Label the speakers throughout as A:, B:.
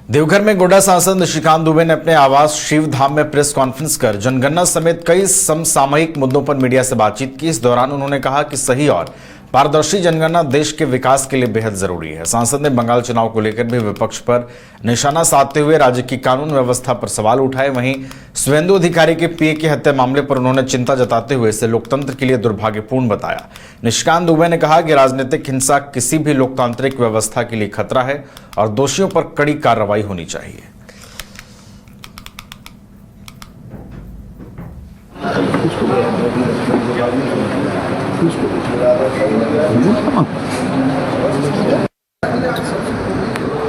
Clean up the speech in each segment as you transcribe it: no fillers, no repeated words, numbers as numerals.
A: देवघर में गोड्डा सांसद निशिकांत दुबे ने अपने आवास शिव धाम में प्रेस कॉन्फ्रेंस कर जनगणना समेत कई समसामयिक मुद्दों पर मीडिया से बातचीत की। इस दौरान उन्होंने कहा कि सही और पारदर्शी जनगणना देश के विकास के लिए बेहद जरूरी है। सांसद ने बंगाल चुनाव को लेकर भी विपक्ष पर निशाना साधते हुए राज्य की कानून व्यवस्था पर सवाल उठाए। वहीं सुवेंदु अधिकारी के पीए की हत्या मामले पर उन्होंने चिंता जताते हुए इसे लोकतंत्र के लिए दुर्भाग्यपूर्ण बताया। निशिकांत दुबे ने कहा कि राजनीतिक हिंसा किसी भी लोकतांत्रिक व्यवस्था के लिए खतरा है और दोषियों पर कड़ी कार्रवाई होनी चाहिए।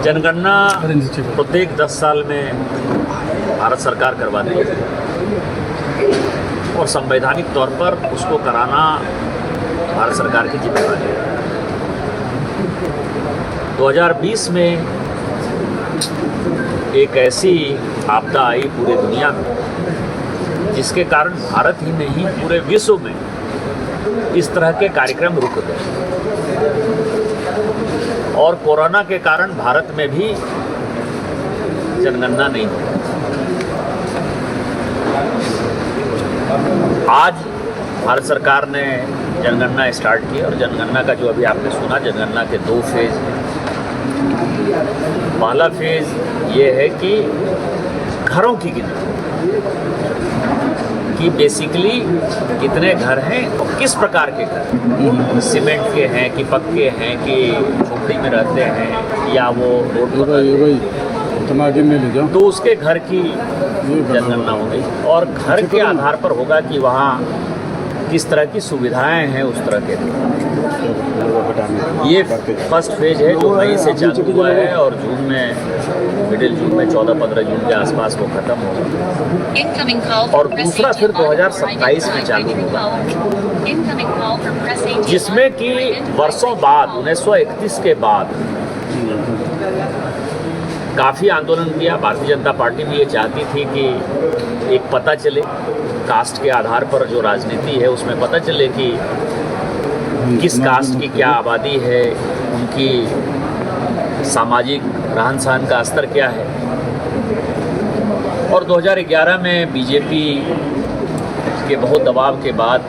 B: जनगणना प्रत्येक 10 साल में भारत सरकार करवाती है और संवैधानिक तौर पर उसको कराना भारत सरकार की जिम्मेदारी है। 2020 में एक ऐसी आपदा आई पूरी दुनिया में जिसके कारण भारत ही नहीं पूरे विश्व में इस तरह के कार्यक्रम रुक गए और कोरोना के कारण भारत में भी जनगणना नहीं हुई। आज भारत सरकार ने जनगणना स्टार्ट की और जनगणना का जो अभी आपने सुना, जनगणना के 2 फेज हैं। पहला फेज ये है कि घरों की गिनती कि बेसिकली कितने घर हैं और किस प्रकार के घर, सीमेंट के हैं कि पक्के हैं कि झोपड़ी में रहते हैं या वो रोड पर, तो उसके घर की जनगणना होगी और घर के आधार पर होगा कि वहाँ किस तरह की सुविधाएं हैं उस तरह के। ये फर्स्ट फेज है जो मई से चालू हुआ है और जून में, मिडिल जून में 14-15 जून के आसपास वो खत्म होगा और दूसरा फिर 2027 में चालू होगा, जिसमें कि वर्षों बाद 1931 के बाद काफ़ी आंदोलन किया। भारतीय जनता पार्टी भी ये चाहती थी कि एक पता चले, कास्ट के आधार पर जो राजनीति है उसमें पता चले कि किस कास्ट की क्या आबादी है, उनकी सामाजिक रहन सहन का स्तर क्या है। और 2011 में बीजेपी के बहुत दबाव के बाद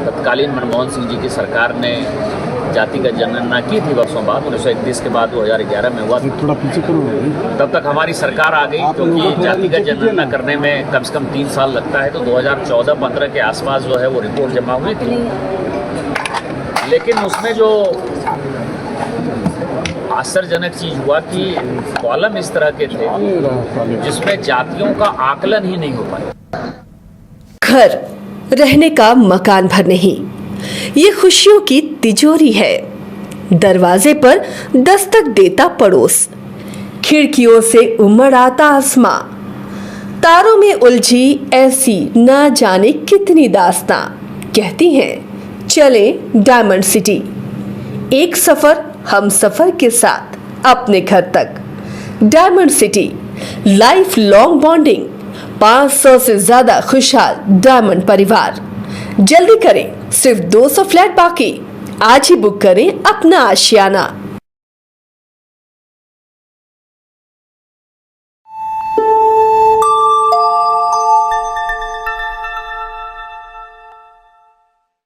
B: तत्कालीन मनमोहन सिंह जी की सरकार ने जातिगत जनगणना की थी वर्षों बाद। 1931 के बाद 2011 में हुआ, थोड़ा पीछे करो। तब तक हमारी सरकार आ गई क्योंकि जातिगत जनगणना करने में कम से कम 3 साल लगता है, तो 2014-15 के आसपास जो है वो रिपोर्ट जमा हुई थी। लेकिन उसमें जो आश्चर्यजनक चीज़ हुआ कि कॉलम इस तरह के थे जिसमें जातियों का आकलन ही नहीं हो पाया।
C: घर रहने का मकान भर नहीं, ये खुशियों की तिजोरी है। दरवाजे पर दस्तक देता पड़ोस, खिड़कियों से उमड़ आता आसमां, तारों में उलझी ऐसी न जाने कितनी दास्तां। कहती हैं चले डायमंड सिटी, एक सफर हम सफर के साथ अपने घर तक। Diamond city, life long bonding, 500 से ज्यादा खुशहाल डायमंड परिवार। जल्दी करें, सिर्फ 200 फ्लैट बाकी। आज ही बुक करें अपना आशियाना।